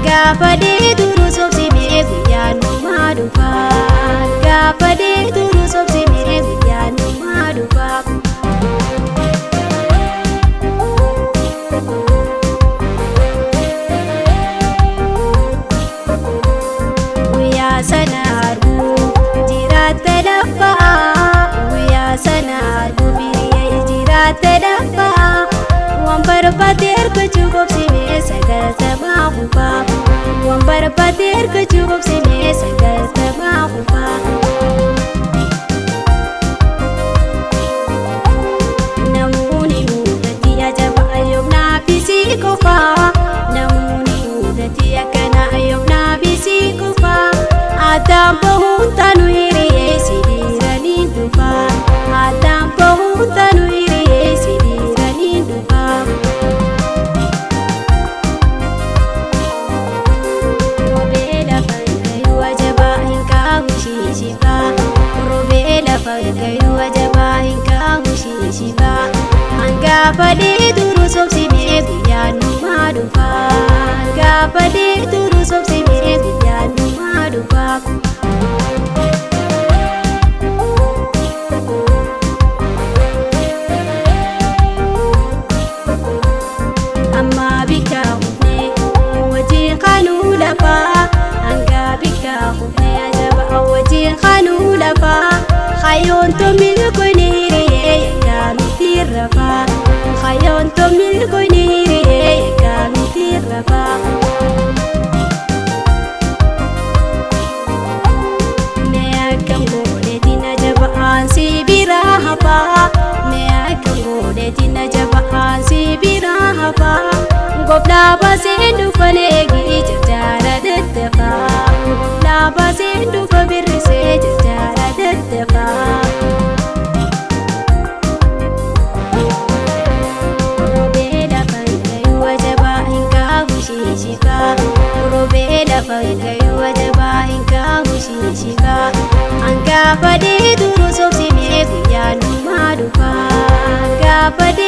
Gafadee duruu sobsimee guyyaan dhumaa dhufa. Gafadee duruu sobsimee guyyaan dhumaa dhufa. Guyyaa sana arguu jiraatte laffaa. Guyyaa sana arguu biyya jiraatte laffaa. Waan barbaade argachuu qobsimee sagantamaa qufaa. Waan barbaade argachuu qobsimee sagantamaa qufaa. Namoonni mudatti ajabaa yoomnaa bisii qofaa. Namoonni mudatti akkanaa yoomnaa bisii qofaa. Addaan bahuun taanu hiriyee sidiiranii dhufaa. Addaan bahuun taanu hiriyee sidiiranii dhufaa. Gafadee duruu sobsimee guyyaan dhumaa dhufa. Gafadee duruu sobsimee guyyaan dhumaa dhufa. Amma bikka hufnee wajjin kanuu lafaa. Hanga bikka hufnee ajaba wajjin kanuu lafaa. Hayyoon toomil koonee hiriyee yakka miti rafaa. Hayyoon toomil koonee hiriyee yakka miti rafaa. Mee akkam godheetiin ajabaan si biraa hafaa. Mee akkam godheetiin ajabaan si biraa hafaa. Gooftaa baasee dhufa leegii jarjaara daddafaa. Gooftaa baasee dhufa birrisee jarjaara daddafaa. Roobee lafa gayuu ajabaa hin kaahu shiishikaa. Gafadee duruu sobsimee guyyaan dhumaa dhufa. Gafadee